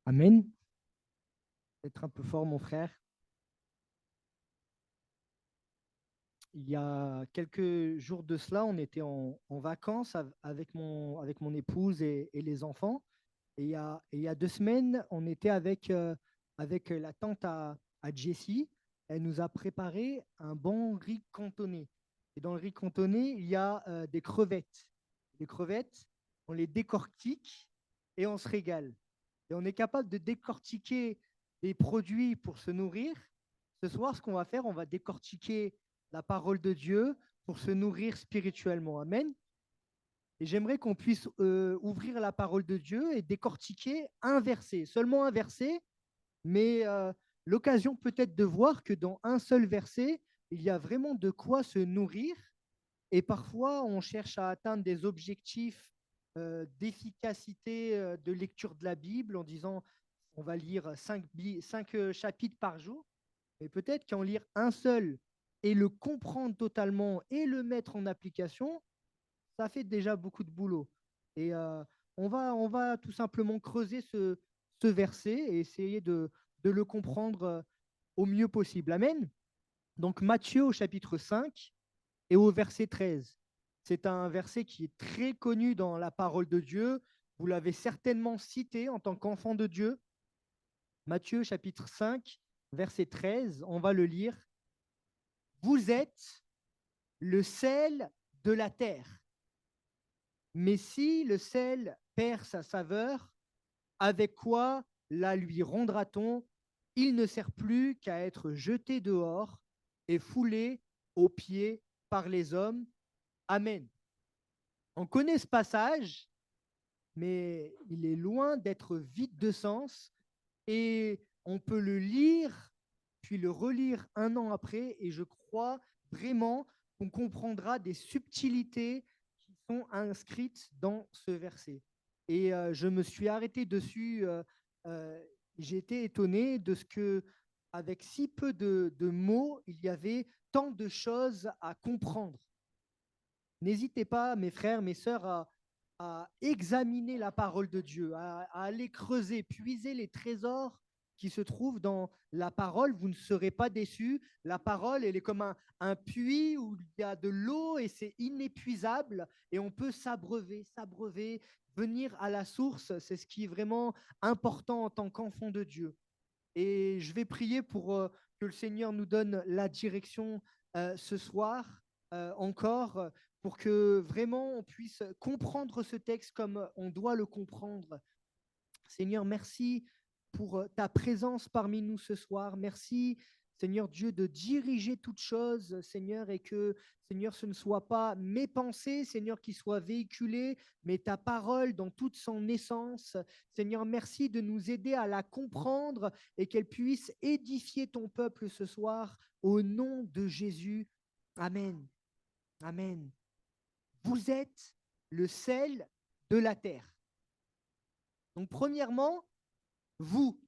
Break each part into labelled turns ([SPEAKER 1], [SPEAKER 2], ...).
[SPEAKER 1] Amen. Être un peu fort, mon frère. Il y a quelques jours de cela, on était en vacances avec mon épouse et les enfants. Et il y a 2 semaines, on était avec la tante à Jessie. Elle nous a préparé un bon riz cantonné. Et dans le riz cantonné, il y a des crevettes. Les crevettes, on les décortique et on se régale. Et on est capable de décortiquer des produits pour se nourrir. Ce soir, ce qu'on va faire, on va décortiquer la parole de Dieu pour se nourrir spirituellement. Amen. Et j'aimerais qu'on puisse ouvrir la parole de Dieu et décortiquer un verset, seulement un verset, mais l'occasion peut-être de voir que dans un seul verset, il y a vraiment de quoi se nourrir. Et parfois, on cherche à atteindre des objectifs d'efficacité de lecture de la Bible en disant on va lire 5 chapitres par jour. Mais peut-être qu'en lire un seul et le comprendre totalement et le mettre en application, ça fait déjà beaucoup de boulot. Et on va tout simplement creuser ce verset et essayer de le comprendre au mieux possible. Amen. Donc Matthieu au chapitre 5 et au verset 13. C'est un verset qui est très connu dans la parole de Dieu. Vous l'avez certainement cité en tant qu'enfant de Dieu. Matthieu chapitre 5, verset 13, on va le lire. Vous êtes le sel de la terre. Mais si le sel perd sa saveur, avec quoi la lui rendra-t-on? Il ne sert plus qu'à être jeté dehors et foulé aux pieds par les hommes. Amen. On connaît ce passage, mais il est loin d'être vide de sens et on peut le lire, puis le relire un an après, et je crois vraiment qu'on comprendra des subtilités qui sont inscrites dans ce verset. Et je me suis arrêté dessus, euh, j'ai été étonné de ce que, avec si peu de mots, il y avait tant de choses à comprendre. N'hésitez pas, mes frères, mes sœurs, à examiner la parole de Dieu, à aller creuser, puiser les trésors qui se trouvent dans la parole. Vous ne serez pas déçus. La parole, elle est comme un puits où il y a de l'eau et c'est inépuisable et on peut s'abreuver, s'abreuver, venir à la source. C'est ce qui est vraiment important en tant qu'enfant de Dieu. Et je vais prier pour que le Seigneur nous donne la direction ce soir encore, pour que vraiment on puisse comprendre ce texte comme on doit le comprendre. Seigneur, merci pour ta présence parmi nous ce soir. Merci, Seigneur Dieu, de diriger toutes choses, Seigneur, et que, Seigneur, ce ne soit pas mes pensées, Seigneur, qui soient véhiculées, mais ta parole dans toute son essence. Seigneur, merci de nous aider à la comprendre et qu'elle puisse édifier ton peuple ce soir au nom de Jésus. Amen. Amen. Vous êtes le sel de la terre. Donc, premièrement, vous.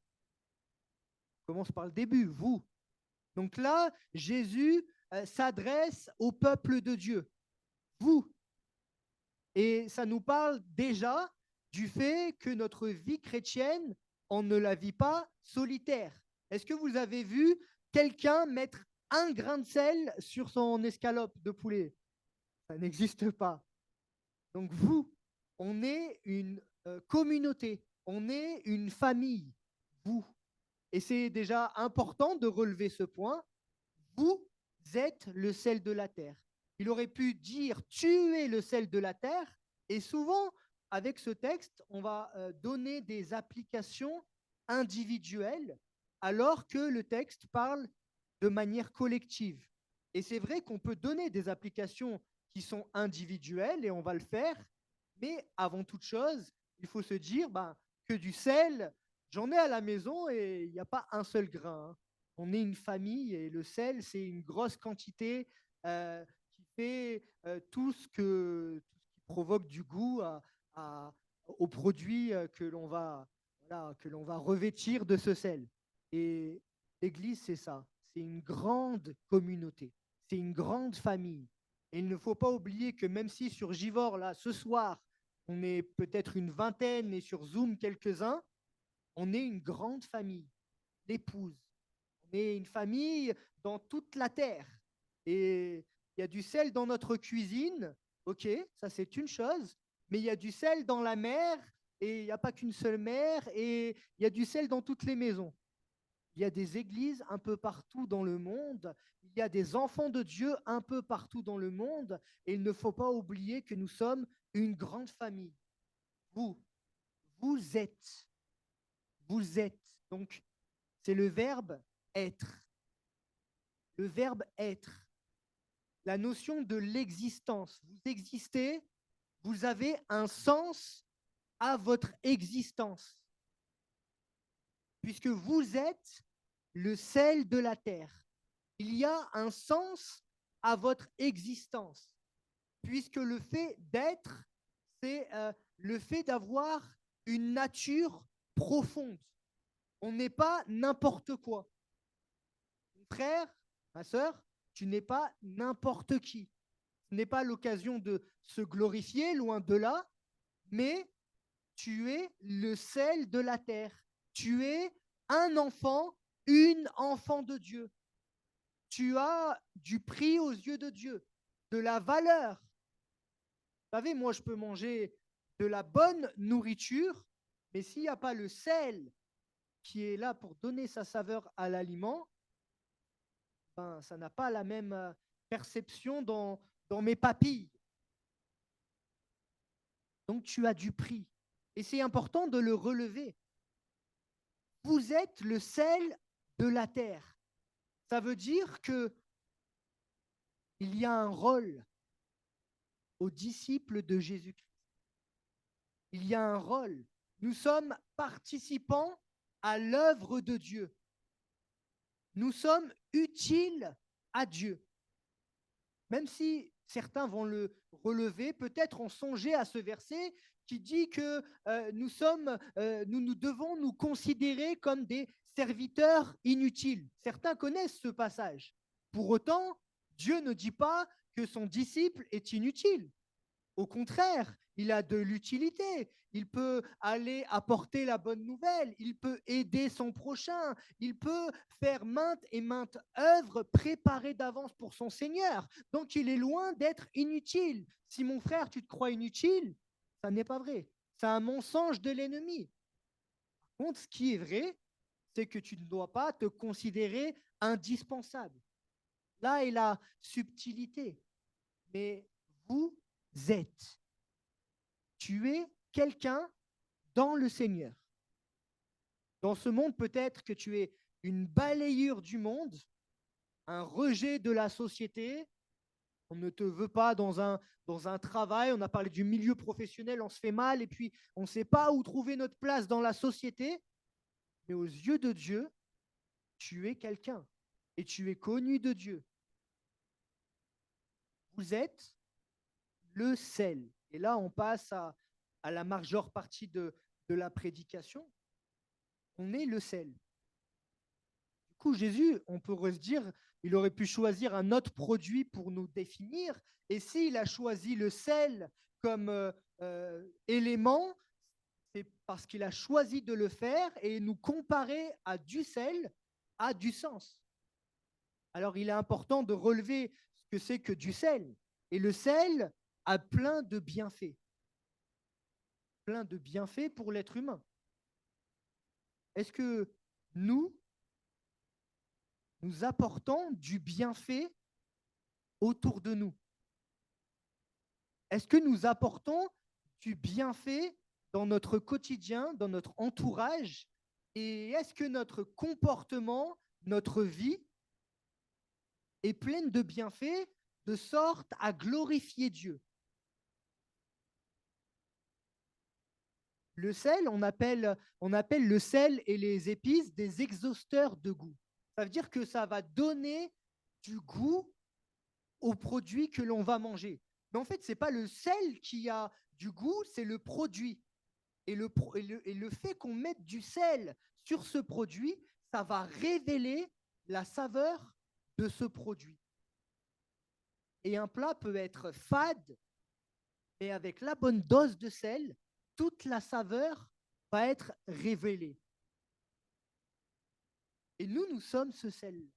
[SPEAKER 1] On commence par le début, vous. Donc là, Jésus s'adresse au peuple de Dieu, vous. Et ça nous parle déjà du fait que notre vie chrétienne, on ne la vit pas solitaire. Est-ce que vous avez vu quelqu'un mettre un grain de sel sur son escalope de poulet? Ça n'existe pas. Donc vous, on est une communauté, on est une famille, vous. Et c'est déjà important de relever ce point. Vous êtes le sel de la terre. Il aurait pu dire tu es le sel de la terre. Et souvent, avec ce texte, on va donner des applications individuelles alors que le texte parle de manière collective. Et c'est vrai qu'on peut donner des applications qui sont individuelles et on va le faire. Mais avant toute chose, il faut se dire que du sel, j'en ai à la maison et il n'y a pas un seul grain. On est une famille et le sel, c'est une grosse quantité qui fait tout ce qui provoque du goût aux produits que l'on va revêtir de ce sel. Et l'Église, c'est ça. C'est une grande communauté. C'est une grande famille. Et il ne faut pas oublier que même si sur Givor, là, ce soir, on est peut-être une vingtaine et sur Zoom quelques-uns, On est une grande famille, l'épouse. On est une famille dans toute la terre. Et il y a du sel dans notre cuisine, ok, ça c'est une chose, mais il y a du sel dans la mer, et il n'y a pas qu'une seule mer, et il y a du sel dans toutes les maisons. Il y a des églises un peu partout dans le monde, il y a des enfants de Dieu un peu partout dans le monde, et il ne faut pas oublier que nous sommes une grande famille. Vous, vous êtes, vous êtes. Donc, c'est le verbe être. Le verbe être. La notion de l'existence. Vous existez, vous avez un sens à votre existence, puisque vous êtes le sel de la terre. Il y a un sens à votre existence, puisque le fait d'être, c'est le fait d'avoir une nature profonde. On n'est pas n'importe quoi. Mon frère, ma sœur, tu n'es pas n'importe qui. Ce n'est pas l'occasion de se glorifier, loin de là, mais tu es le sel de la terre. Tu es un enfant, une enfant de Dieu. Tu as du prix aux yeux de Dieu, de la valeur. Vous savez, moi, je peux manger de la bonne nourriture, mais s'il n'y a pas le sel qui est là pour donner sa saveur à l'aliment, ben, ça n'a pas la même perception dans mes papilles. Donc, tu as du prix. Et c'est important de le relever. Vous êtes le sel de la terre. Ça veut dire que il y a un rôle aux disciples de Jésus-Christ. Il y a un rôle. Nous sommes participants à l'œuvre de Dieu. Nous sommes utiles à Dieu. Même si certains vont le relever, peut-être ont songé à ce verset qui dit que nous devons nous considérer comme des serviteurs inutiles. Certains connaissent ce passage. Pour autant, Dieu ne dit pas que son disciple est inutile. Au contraire, il a de l'utilité. Il peut aller apporter la bonne nouvelle. Il peut aider son prochain. Il peut faire maintes et maintes œuvres préparées d'avance pour son Seigneur. Donc, il est loin d'être inutile. Si mon frère, tu te crois inutile, ça n'est pas vrai. C'est un mensonge de l'ennemi. Par contre, ce qui est vrai, c'est que tu ne dois pas te considérer indispensable. Là est la subtilité. Mais vous êtes. Tu es quelqu'un dans le Seigneur. Dans ce monde, peut-être que tu es une balayure du monde, un rejet de la société. On ne te veut pas dans un travail. On a parlé du milieu professionnel, on se fait mal et puis on ne sait pas où trouver notre place dans la société. Mais aux yeux de Dieu, tu es quelqu'un et tu es connu de Dieu. Vous êtes le sel. Et là, on passe à la majeure partie de la prédication. On est le sel. Du coup, Jésus, on pourrait se dire, il aurait pu choisir un autre produit pour nous définir. Et s'il a choisi le sel comme élément, c'est parce qu'il a choisi de le faire et nous comparer à du sel a du sens. Alors, il est important de relever ce que c'est que du sel. Et le sel a plein de bienfaits. Plein de bienfaits pour l'être humain. Est-ce que nous apportons du bienfait autour de nous? Est-ce que nous apportons du bienfait dans notre quotidien, dans notre entourage? Et est-ce que notre comportement, notre vie est pleine de bienfaits de sorte à glorifier Dieu? Le sel, on appelle le sel et les épices des exhausteurs de goût. Ça veut dire que ça va donner du goût aux produits que l'on va manger. Mais en fait, ce n'est pas le sel qui a du goût, c'est le produit. Et le fait qu'on mette du sel sur ce produit, ça va révéler la saveur de ce produit. Et un plat peut être fade, mais avec la bonne dose de sel, toute la saveur va être révélée. Et nous sommes ce sel.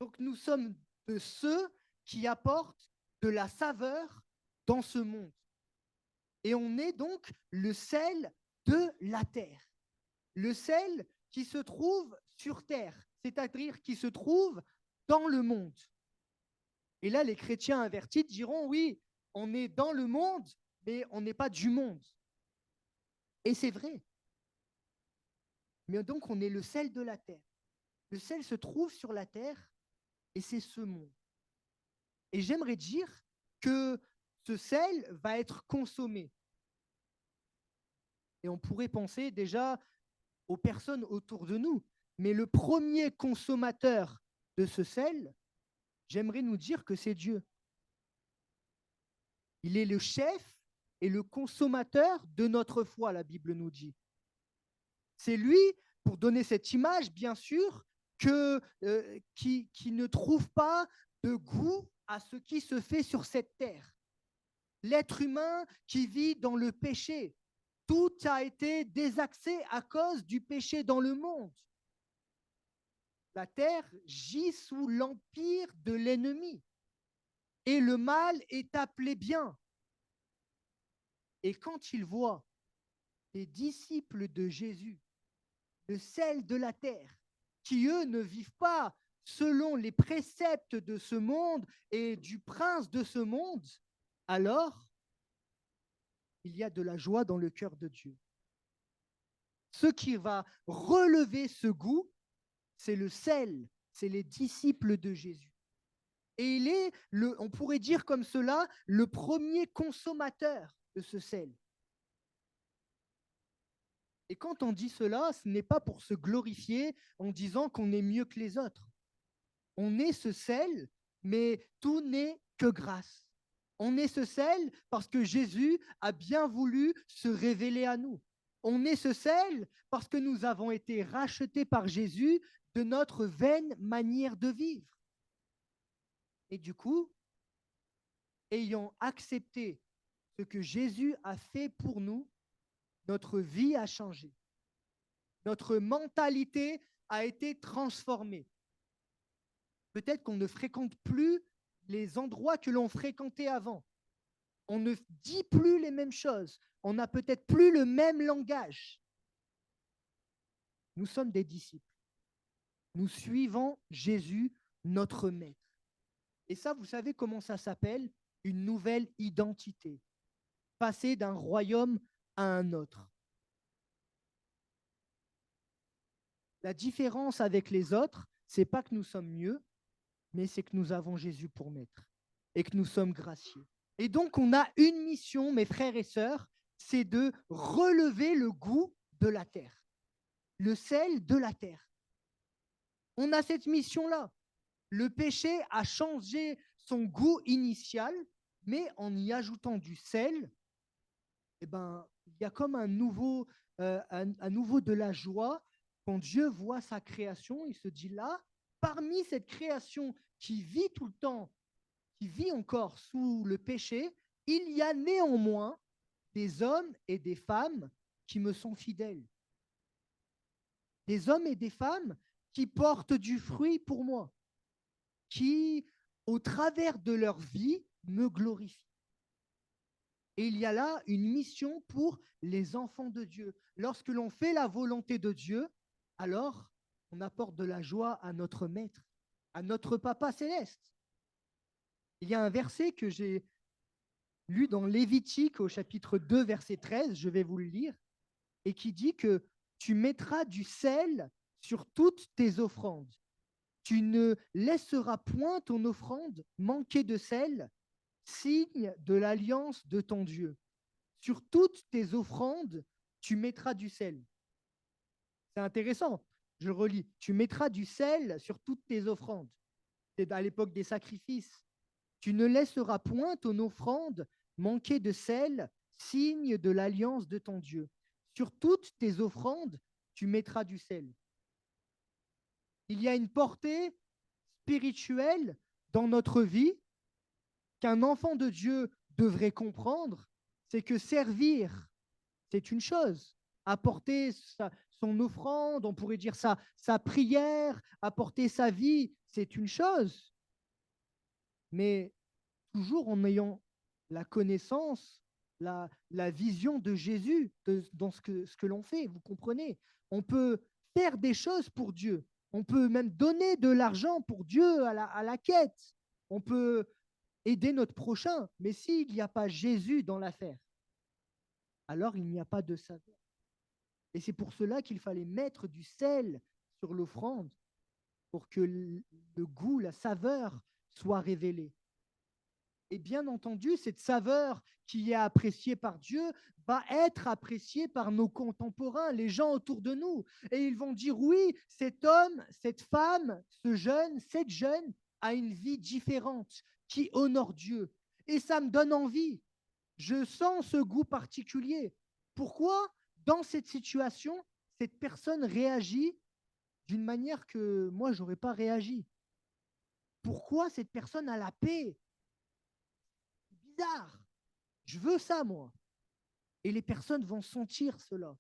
[SPEAKER 1] Donc nous sommes de ceux qui apportent de la saveur dans ce monde. Et on est donc le sel de la terre. Le sel qui se trouve sur terre, c'est-à-dire qui se trouve dans le monde. Et là, les chrétiens invertis diront, oui, on est dans le monde, mais on n'est pas du monde. Et c'est vrai. Mais donc, on est le sel de la terre. Le sel se trouve sur la terre et c'est ce monde. Et j'aimerais dire que ce sel va être consommé. Et on pourrait penser déjà aux personnes autour de nous. Mais le premier consommateur de ce sel, j'aimerais nous dire que c'est Dieu. Il est le chef et le consommateur de notre foi, la Bible nous dit. C'est lui, pour donner cette image, bien sûr, qui ne trouve pas de goût à ce qui se fait sur cette terre. L'être humain qui vit dans le péché, tout a été désaxé à cause du péché dans le monde. La terre gît sous l'empire de l'ennemi et le mal est appelé bien. Et quand il voit les disciples de Jésus, le sel de la terre, qui eux ne vivent pas selon les préceptes de ce monde et du prince de ce monde, alors il y a de la joie dans le cœur de Dieu. Ce qui va relever ce goût, c'est le sel, c'est les disciples de Jésus. Et il est, on pourrait dire comme cela, le premier consommateur de ce sel. Et quand on dit cela, ce n'est pas pour se glorifier en disant qu'on est mieux que les autres. On est ce sel, mais tout n'est que grâce. On est ce sel parce que Jésus a bien voulu se révéler à nous. On est ce sel parce que nous avons été rachetés par Jésus de notre vaine manière de vivre. Et du coup, ayant accepté ce que Jésus a fait pour nous, notre vie a changé. Notre mentalité a été transformée. Peut-être qu'on ne fréquente plus les endroits que l'on fréquentait avant. On ne dit plus les mêmes choses. On n'a peut-être plus le même langage. Nous sommes des disciples. Nous suivons Jésus, notre maître. Et ça, vous savez comment ça s'appelle? Une nouvelle identité. Passer d'un royaume à un autre. La différence avec les autres, c'est pas que nous sommes mieux, mais c'est que nous avons Jésus pour maître et que nous sommes gracieux. Et donc, on a une mission, mes frères et sœurs, c'est de relever le goût de la terre, le sel de la terre. On a cette mission-là. Le péché a changé son goût initial, mais en y ajoutant du sel, eh ben, il y a comme un nouveau de la joie. Quand Dieu voit sa création, il se dit là, parmi cette création qui vit tout le temps, qui vit encore sous le péché, il y a néanmoins des hommes et des femmes qui me sont fidèles. Des hommes et des femmes qui portent du fruit pour moi, qui, au travers de leur vie, me glorifient. Et il y a là une mission pour les enfants de Dieu. Lorsque l'on fait la volonté de Dieu, alors on apporte de la joie à notre Maître, à notre Papa céleste. Il y a un verset que j'ai lu dans Lévitique au chapitre 2, verset 13, je vais vous le lire, et qui dit que tu mettras du sel sur toutes tes offrandes. Tu ne laisseras point ton offrande manquer de sel, signe de l'alliance de ton Dieu. Sur toutes tes offrandes, tu mettras du sel. C'est intéressant, je relis. Tu mettras du sel sur toutes tes offrandes. C'est à l'époque des sacrifices. Tu ne laisseras point ton offrande manquer de sel, signe de l'alliance de ton Dieu. Sur toutes tes offrandes, tu mettras du sel. Il y a une portée spirituelle dans notre vie qu'un enfant de Dieu devrait comprendre, c'est que servir, c'est une chose. apporter son offrande, on pourrait dire sa prière, apporter sa vie, c'est une chose. Mais toujours en ayant la connaissance, la vision de Jésus dans ce que l'on fait, vous comprenez? On peut faire des choses pour Dieu. On peut même donner de l'argent pour Dieu à la quête. On peut aider notre prochain. Mais s'il n'y a pas Jésus dans l'affaire, alors il n'y a pas de saveur. Et c'est pour cela qu'il fallait mettre du sel sur l'offrande pour que le goût, la saveur soit révélée. Et bien entendu, cette saveur qui est appréciée par Dieu va être appréciée par nos contemporains, les gens autour de nous. Et ils vont dire, oui, cet homme, cette femme, ce jeune, cette jeune a une vie différente qui honore Dieu. Et ça me donne envie. Je sens ce goût particulier. Pourquoi, dans cette situation, cette personne réagit d'une manière que moi, je n'aurais pas réagi? Pourquoi cette personne a la paix? Bizarre. Je veux ça, moi. Et les personnes vont sentir cela.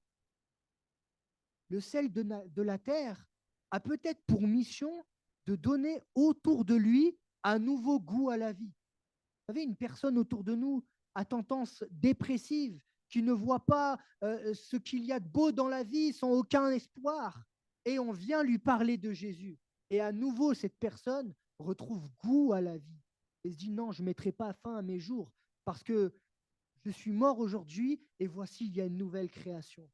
[SPEAKER 1] Le sel de la terre a peut-être pour mission de donner autour de lui un nouveau goût à la vie. Vous savez, une personne autour de nous à tendance dépressive, qui ne voit pas ce qu'il y a de beau dans la vie sans aucun espoir. Et on vient lui parler de Jésus. Et à nouveau, cette personne retrouve goût à la vie. Et se dit, non, je ne mettrai pas fin à mes jours parce que je suis mort aujourd'hui et voici, il y a une nouvelle création.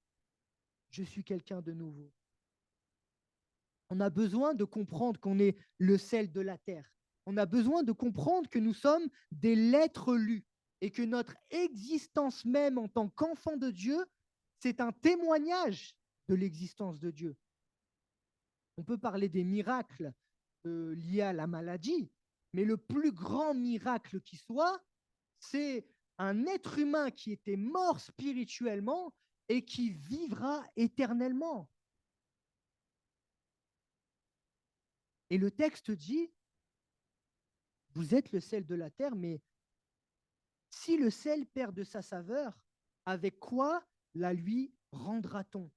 [SPEAKER 1] Je suis quelqu'un de nouveau. On a besoin de comprendre qu'on est le sel de la terre. On a besoin de comprendre que nous sommes des lettres lues et que notre existence même en tant qu'enfant de Dieu, c'est un témoignage de l'existence de Dieu. On peut parler des miracles liés à la maladie, mais le plus grand miracle qui soit, c'est un être humain qui était mort spirituellement et qui vivra éternellement. Et le texte dit, vous êtes le sel de la terre, mais si le sel perd de sa saveur, avec quoi la lui rendra-t-on?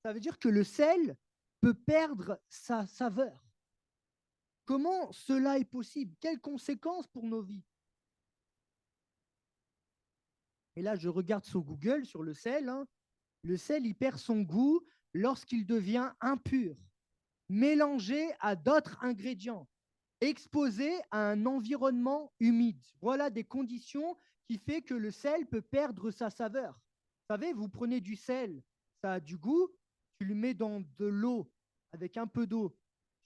[SPEAKER 1] Ça veut dire que le sel peut perdre sa saveur. Comment cela est possible? Quelles conséquences pour nos vies? Et là, je regarde sur Google, sur le sel. Hein. Le sel, il perd son goût lorsqu'il devient impur, mélangé à d'autres ingrédients, exposé à un environnement humide. Voilà des conditions qui font que le sel peut perdre sa saveur. Vous savez, vous prenez du sel, ça a du goût, tu le mets dans de l'eau, avec un peu d'eau,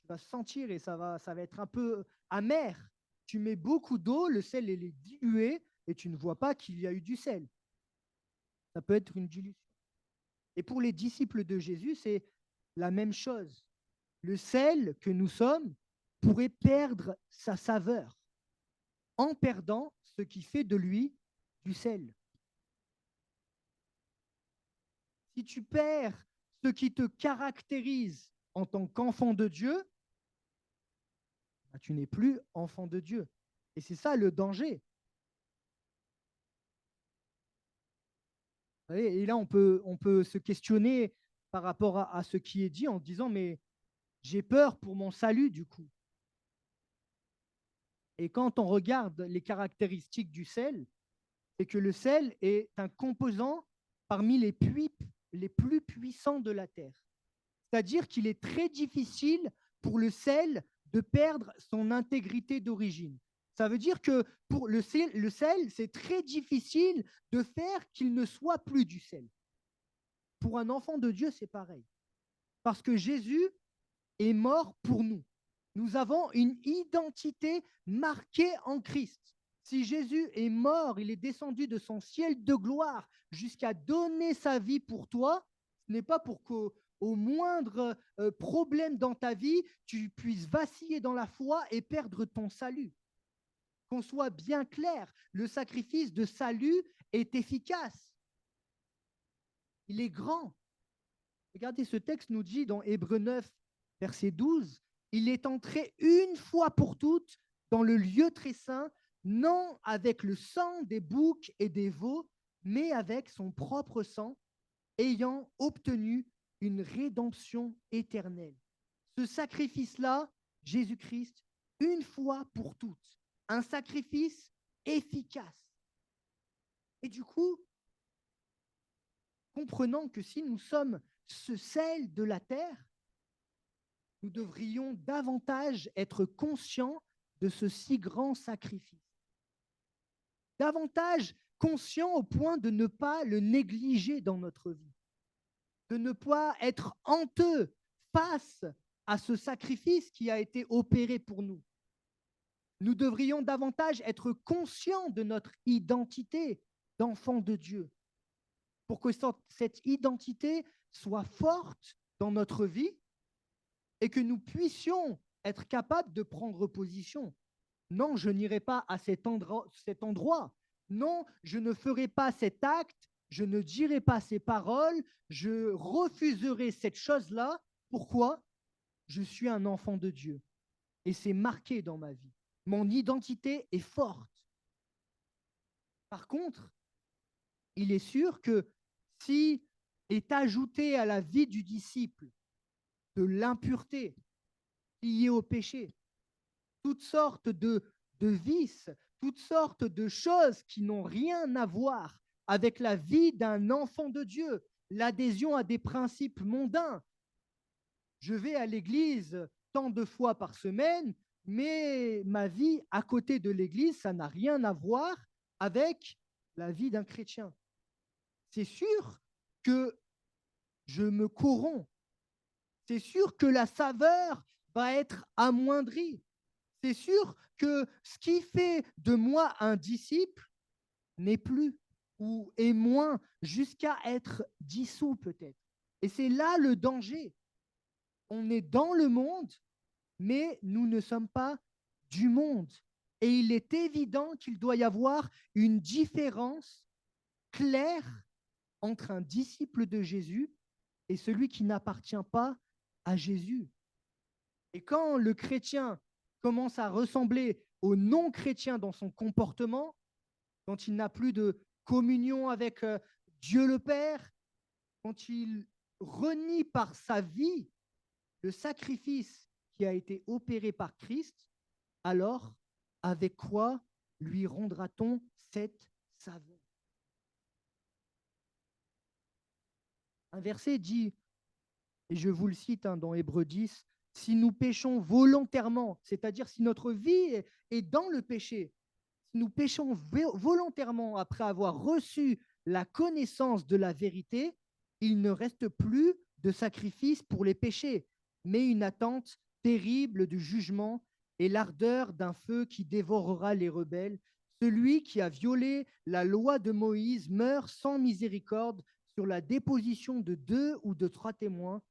[SPEAKER 1] tu vas sentir et ça va être un peu amer. Tu mets beaucoup d'eau, le sel est dilué et tu ne vois pas qu'il y a eu du sel. Ça peut être une dilution. Et pour les disciples de Jésus, c'est la même chose. Le sel que nous sommes pourrait perdre sa saveur en perdant ce qui fait de lui du sel. Si tu perds ce qui te caractérise en tant qu'enfant de Dieu, tu n'es plus enfant de Dieu. Et c'est ça le danger. Et là, on peut se questionner par rapport à ce qui est dit en disant, mais j'ai peur pour mon salut du coup. Et quand on regarde les caractéristiques du sel, c'est que le sel est un composant parmi les plus puissants de la Terre. C'est-à-dire qu'il est très difficile pour le sel de perdre son intégrité d'origine. Ça veut dire que pour le sel, c'est très difficile de faire qu'il ne soit plus du sel. Pour un enfant de Dieu, c'est pareil. Parce que Jésus est mort pour nous. Nous avons une identité marquée en Christ. Si Jésus est mort, il est descendu de son ciel de gloire jusqu'à donner sa vie pour toi, ce n'est pas pour qu'au moindre problème dans ta vie, tu puisses vaciller dans la foi et perdre ton salut. Qu'on soit bien clair, le sacrifice de salut est efficace. Il est grand. Regardez, ce texte nous dit dans Hébreux 9, verset 12, il est entré une fois pour toutes dans le lieu très saint, non avec le sang des boucs et des veaux, mais avec son propre sang, ayant obtenu une rédemption éternelle. Ce sacrifice-là, Jésus-Christ, une fois pour toutes, un sacrifice efficace. Et du coup, comprenant que si nous sommes ce sel de la terre, nous devrions davantage être conscients de ce si grand sacrifice. Davantage conscients au point de ne pas le négliger dans notre vie, de ne pas être honteux face à ce sacrifice qui a été opéré pour nous. Nous devrions davantage être conscients de notre identité d'enfant de Dieu, pour que cette identité soit forte dans notre vie et que nous puissions être capables de prendre position. Non, je n'irai pas à cet endroit. Non, je ne ferai pas cet acte. Je ne dirai pas ces paroles. Je refuserai cette chose-là. Pourquoi? Je suis un enfant de Dieu. Et c'est marqué dans ma vie. Mon identité est forte. Par contre, il est sûr que si est ajouté à la vie du disciple de l'impureté liée au péché, toutes sortes de vices, toutes sortes de choses qui n'ont rien à voir avec la vie d'un enfant de Dieu, l'adhésion à des principes mondains. Je vais à l'église tant de fois par semaine, mais ma vie à côté de l'église, ça n'a rien à voir avec la vie d'un chrétien. C'est sûr que je me corromps. C'est sûr que la saveur va être amoindrie. C'est sûr que ce qui fait de moi un disciple n'est plus ou est moins jusqu'à être dissous peut-être. Et c'est là le danger. On est dans le monde, mais nous ne sommes pas du monde. Et il est évident qu'il doit y avoir une différence claire entre un disciple de Jésus et celui qui n'appartient pas à Jésus. Et quand le chrétien commence à ressembler au non-chrétien dans son comportement, quand il n'a plus de communion avec Dieu le Père, quand il renie par sa vie le sacrifice qui a été opéré par Christ, alors avec quoi lui rendra-t-on cette saveur? Un verset dit, et je vous le cite dans Hébreux 10, si nous péchons volontairement, c'est-à-dire si notre vie est dans le péché, si nous péchons volontairement après avoir reçu la connaissance de la vérité, il ne reste plus de sacrifice pour les péchés, mais une attente terrible du jugement et l'ardeur d'un feu qui dévorera les rebelles. Celui qui a violé la loi de Moïse meurt sans miséricorde sur la déposition de 2 ou de 3 témoins.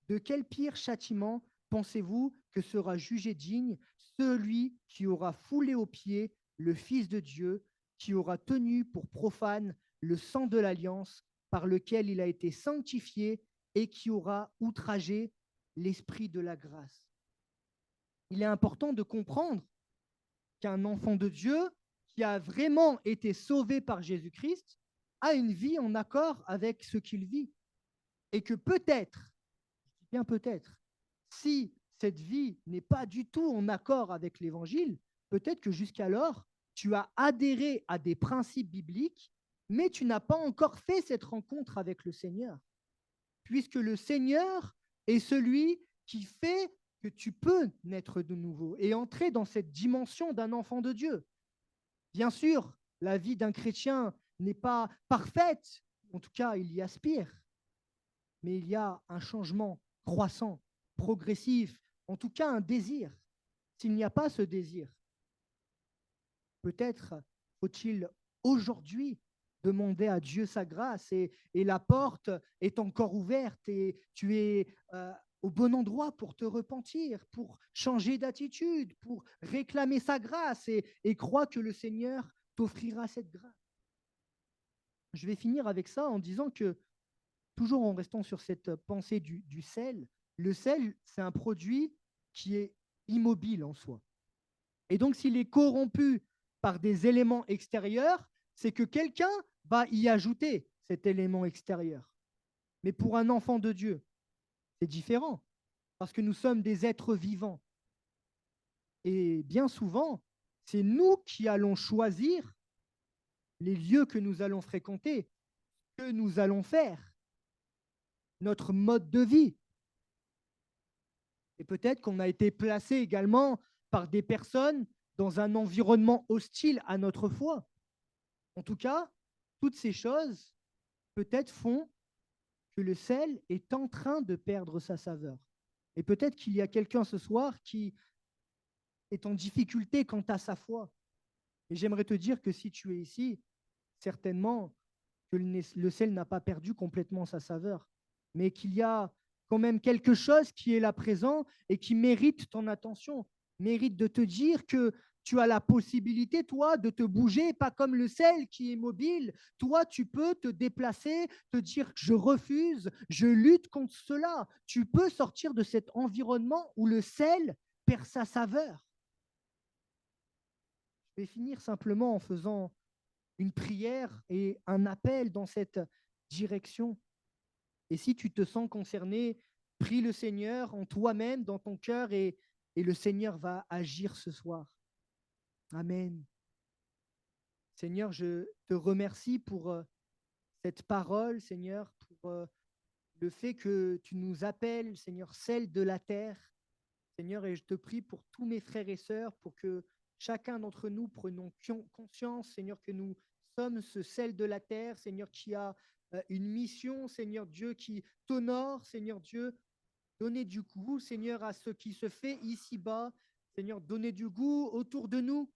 [SPEAKER 1] De quel pire châtiment pensez-vous que sera jugé digne celui qui aura foulé aux pieds le Fils de Dieu, qui aura tenu pour profane le sang de l'alliance par lequel il a été sanctifié et qui aura outragé l'Esprit de la grâce? Il est important de comprendre qu'un enfant de Dieu qui a vraiment été sauvé par Jésus-Christ a une vie en accord avec ce qu'il vit. Et que peut-être, bien peut-être, si cette vie n'est pas du tout en accord avec l'Évangile, peut-être que jusqu'alors, tu as adhéré à des principes bibliques, mais tu n'as pas encore fait cette rencontre avec le Seigneur. Puisque le Seigneur est celui qui fait que tu peux naître de nouveau et entrer dans cette dimension d'un enfant de Dieu. Bien sûr, la vie d'un chrétien n'est pas parfaite, en tout cas, il y aspire, mais il y a un changement croissant, progressif, en tout cas un désir. S'il n'y a pas ce désir, peut-être faut-il aujourd'hui demander à Dieu sa grâce et la porte est encore ouverte et tu es au bon endroit pour te repentir, pour changer d'attitude, pour réclamer sa grâce et crois que le Seigneur t'offrira cette grâce. Je vais finir avec ça en disant que, toujours en restant sur cette pensée du sel, le sel, c'est un produit qui est immobile en soi. Et donc, s'il est corrompu par des éléments extérieurs, c'est que quelqu'un va y ajouter cet élément extérieur. Mais pour un enfant de Dieu, c'est différent, parce que nous sommes des êtres vivants. Et bien souvent, c'est nous qui allons choisir les lieux que nous allons fréquenter, que nous allons faire, notre mode de vie. Et peut-être qu'on a été placé également par des personnes dans un environnement hostile à notre foi. En tout cas, toutes ces choses peut-être font que le sel est en train de perdre sa saveur. Et peut-être qu'il y a quelqu'un ce soir qui est en difficulté quant à sa foi. Et j'aimerais te dire que si tu es ici, certainement que le sel n'a pas perdu complètement sa saveur, mais qu'il y a quand même quelque chose qui est là présent et qui mérite ton attention, mérite de te dire que tu as la possibilité, toi, de te bouger, pas comme le sel qui est mobile. Toi, tu peux te déplacer, te dire je refuse, je lutte contre cela. Tu peux sortir de cet environnement où le sel perd sa saveur. Je vais finir simplement en faisant une prière et un appel dans cette direction. Et si tu te sens concerné, prie le Seigneur en toi-même, dans ton cœur, et le Seigneur va agir ce soir. Amen. Seigneur, je te remercie pour cette parole, Seigneur, pour le fait que tu nous appelles, Seigneur, celle de la terre. Seigneur, et je te prie pour tous mes frères et sœurs, pour que chacun d'entre nous prenons conscience, Seigneur, que nous sommes ce sel de la terre, Seigneur, qui a une mission, Seigneur Dieu, qui t'honore, Seigneur Dieu. Donnez du goût, Seigneur, à ce qui se fait ici-bas. Seigneur, donnez du goût autour de nous,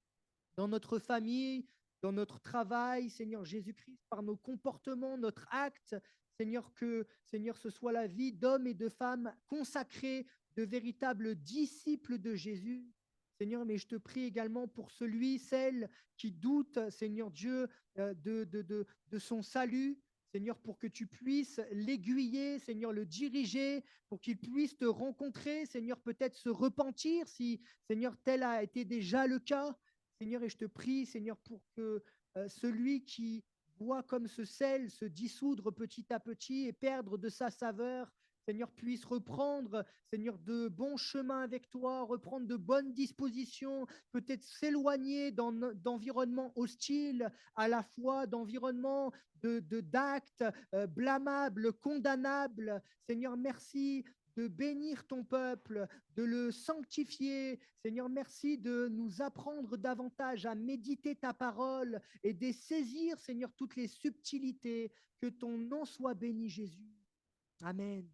[SPEAKER 1] dans notre famille, dans notre travail, Seigneur Jésus-Christ, par nos comportements, notre acte. Seigneur, que, Seigneur, ce soit la vie d'hommes et de femmes consacrés, de véritables disciples de Jésus. Seigneur, mais je te prie également pour celui, celle qui doute, Seigneur Dieu, de son salut. Seigneur, pour que tu puisses l'aiguiller, Seigneur, le diriger, pour qu'il puisse te rencontrer, Seigneur, peut-être se repentir si, Seigneur, tel a été déjà le cas. Seigneur, et je te prie, Seigneur, pour que celui qui voit comme ce sel se dissoudre petit à petit et perdre de sa saveur, Seigneur, puisse reprendre, Seigneur, de bons chemins avec toi, reprendre de bonnes dispositions, peut-être s'éloigner d'environnements hostiles, à la fois d'environnements d'actes blâmables, condamnables. Seigneur, merci de bénir ton peuple, de le sanctifier. Seigneur, merci de nous apprendre davantage à méditer ta parole et de saisir, Seigneur, toutes les subtilités. Que ton nom soit béni, Jésus. Amen.